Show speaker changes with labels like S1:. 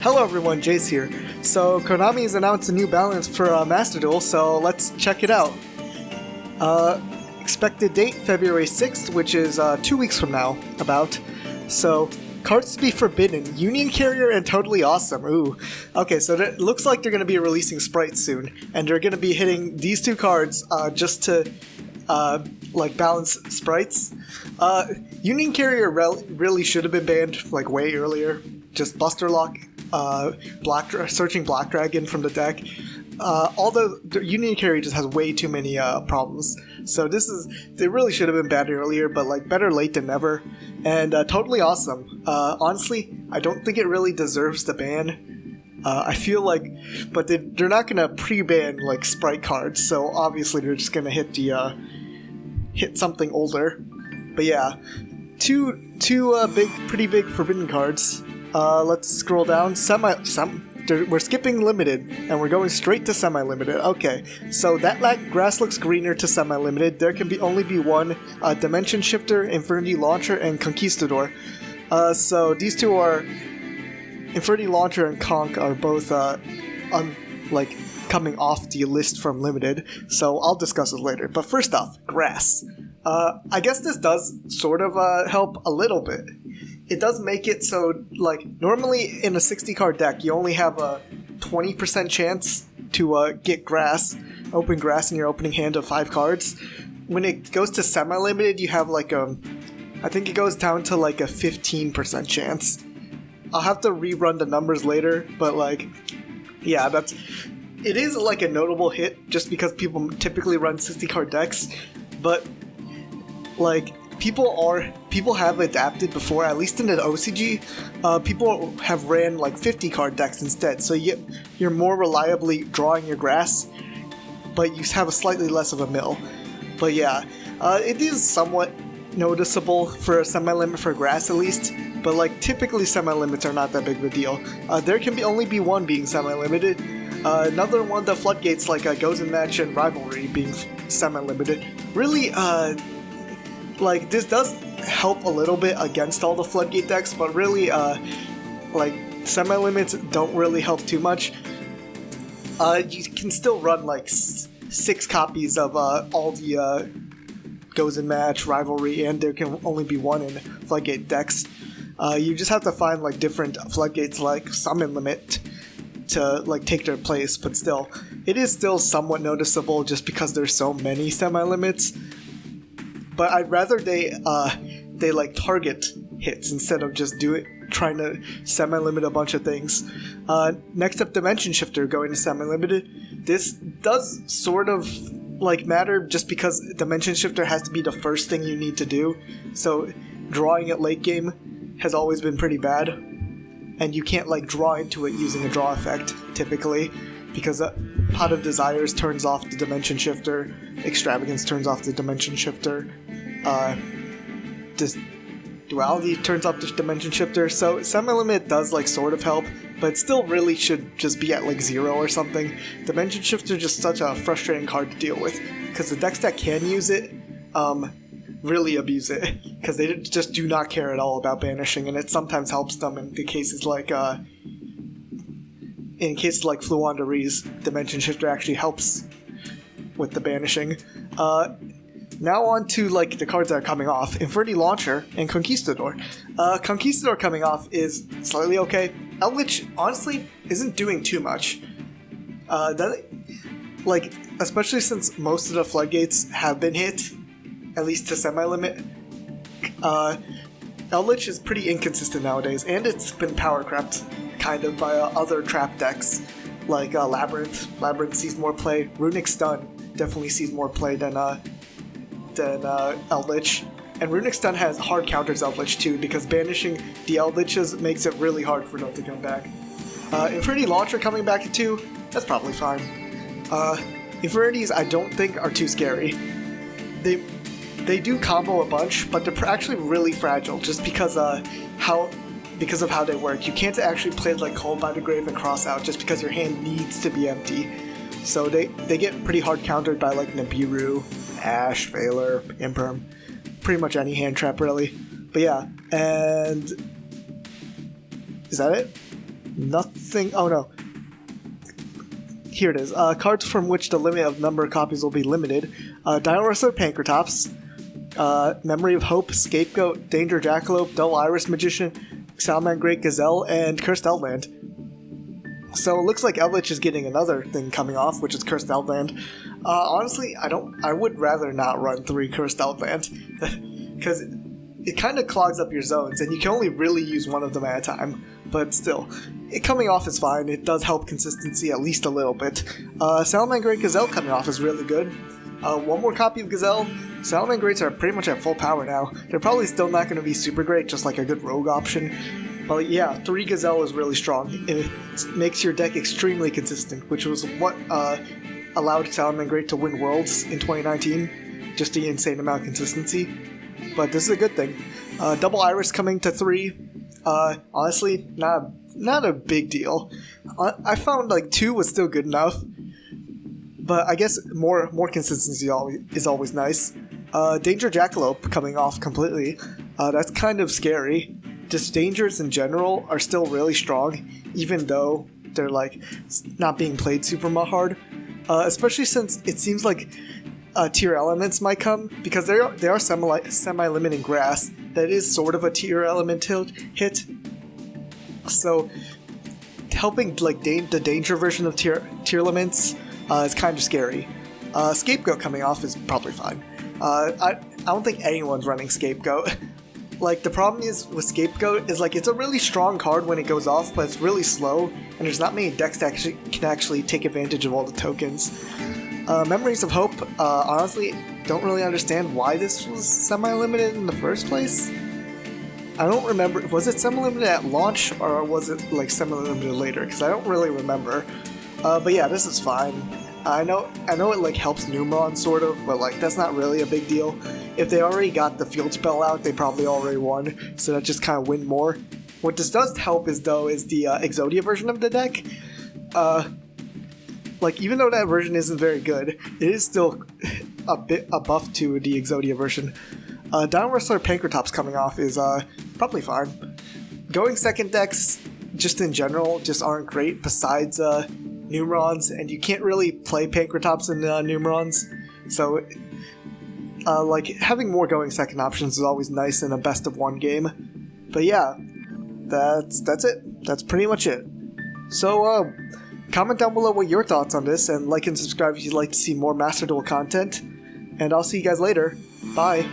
S1: Hello everyone, Jace here. So Konami has announced a new balance for Master Duel, so let's check it out. Expected date February 6th, which is 2 weeks from now, about. So, cards to be forbidden, Union Carrier and Totally Awesome, ooh. Okay, so it looks like they're going to be releasing Sprights soon, and they're going to be hitting these two cards just to, balance Sprights. Union Carrier really should have been banned, like, way earlier. Just Buster Lock. Searching Black Dragon from the deck. Although the Union Carry just has way too many problems, so they really should have been banned earlier, but like better late than never. And Totally Awesome. Honestly, I don't think it really deserves the ban. I feel like, but they're not gonna pre-ban like Sprite cards, so obviously they're just gonna hit something older. But yeah, two pretty big forbidden cards. Let's scroll down. We're skipping limited, and we're going straight to semi-limited. Okay, so that grass looks greener to semi-limited. There can only be one Dimension Shifter, Infinity Launcher, and Conquistador. So these two are Infinity Launcher and Conch are both coming off the list from limited. So I'll discuss it later. But first off, grass. I guess this does sort of help a little bit. It does make it so, like, normally in a 60-card deck, you only have a 20% chance to get open grass in your opening hand of 5 cards. When it goes to semi-limited, you have, like, I think it goes down to, like, a 15% chance. I'll have to rerun the numbers later, but, like, yeah, it is, like, a notable hit, just because people typically run 60-card decks, but, like, people have adapted before, at least in the OCG. People have ran like 50-card decks instead, so you're more reliably drawing your grass, but you have a slightly less of a mill. But yeah, it is somewhat noticeable for a semi-limit for grass at least, but like typically semi-limits are not that big of a deal. There can only be one being semi-limited. Another one, the floodgates like Goes in Match and Rivalry being semi-limited. Really, like, this does help a little bit against all the floodgate decks, but really, semi-limits don't really help too much. You can still run, like, 6 copies of all the Goes in Match, Rivalry, and there can only be one in floodgate decks. You just have to find, like, different floodgates, like Summon Limit, to, like, take their place, but still, it is still somewhat noticeable just because there's so many semi-limits. But I'd rather they like target hits instead of just trying to semi-limit a bunch of things. Next up, Dimension Shifter going to semi-limited. This does sort of like matter just because Dimension Shifter has to be the first thing you need to do. So drawing it late game has always been pretty bad, and you can't like draw into it using a draw effect typically, because Pot of Desires turns off the Dimension Shifter, Extravagance turns off the Dimension Shifter, this Duality turns off the Dimension Shifter, so semi-limit does like sort of help, but it still really should just be at like 0 or something. Dimension Shifter is just such a frustrating card to deal with, because the decks that can use it, really abuse it, because they just do not care at all about banishing, and it sometimes helps them in the cases like, Fluanderee's, Dimension Shifter actually helps with the banishing. Now on to like the cards that are coming off. Infinity Launcher and Conquistador. Conquistador coming off is slightly okay. Eldritch honestly isn't doing too much. Especially since most of the floodgates have been hit, at least to semi-limit. Eldritch is pretty inconsistent nowadays, and it's been power crept kind of by other trap decks like Labyrinth. Labyrinth sees more play. Runic Stun definitely sees more play than Eldritch. And Runic Stun has hard counters Eldritch too, because banishing the Eldritches makes it really hard for them to come back. Infinity Launcher coming back to 2, that's probably fine. Infinities I don't think are too scary. They do combo a bunch, but they're actually really fragile just because of how they work. You can't actually play like Cold by the Grave and Cross Out just because your hand needs to be empty. So they get pretty hard countered by like Nibiru, Ash, Valor, Imperm, pretty much any hand trap really. But yeah, and is that it? Nothing. Oh no. Here it is. Cards from which the limit of number of copies will be limited. Dino Wrestler Pankratops, Memory of Hope, Scapegoat, Danger Jackalope, Dull Iris Magician, Salman Great Gazelle, and Cursed Eldland. So it looks like Eldritch is getting another thing coming off, which is Cursed Eldland. Honestly, I would rather not run 3 Cursed Eldland, because it kind of clogs up your zones, and you can only really use one of them at a time. But still, it coming off is fine. It does help consistency at least a little bit. Salman Great Gazelle coming off is really good. One more copy of Gazelle. Salman Greats are pretty much at full power now. They're probably still not going to be super great, just like a good rogue option. But yeah, 3 Gazelle is really strong. It makes your deck extremely consistent, which was what allowed Salman Great to win Worlds in 2019. Just the insane amount of consistency. But this is a good thing. Double Iris coming to 3. Honestly, not a big deal. I found like 2 was still good enough. But I guess more consistency is always nice. Danger Jackalope coming off completely. That's kind of scary. Just Dangers in general are still really strong, even though they're like not being played super hard. Especially since it seems like tier elements might come, because they are semi-limiting grass. That is sort of a tier element hit. So helping like the danger version of tier elements is kind of scary. Scapegoat coming off is probably fine. I don't think anyone's running Scapegoat. Like, the problem is with Scapegoat is like it's a really strong card when it goes off, but it's really slow, and there's not many decks that can actually take advantage of all the tokens. Memories of Hope, honestly, don't really understand why this was semi-limited in the first place. I don't remember, was it semi-limited at launch, or was it like semi-limited later? Because I don't really remember. But yeah, this is fine. I know it like helps Numeron sort of, but like that's not really a big deal. If they already got the field spell out, they probably already won, so that just kind of win more. What this does help is the Exodia version of the deck. Like, even though that version isn't very good, it is still a bit a buff to the Exodia version. Dino Wrestler Pankratops coming off is probably fine. Going second decks, just in general, just aren't great besides Numerons, and you can't really play Pankratops in Numerons, so like having more going second options is always nice in a best of 1 game. But yeah, that's it. That's pretty much it. So comment down below what your thoughts on this, and like and subscribe if you'd like to see more Master Duel content, and I'll see you guys later. Bye.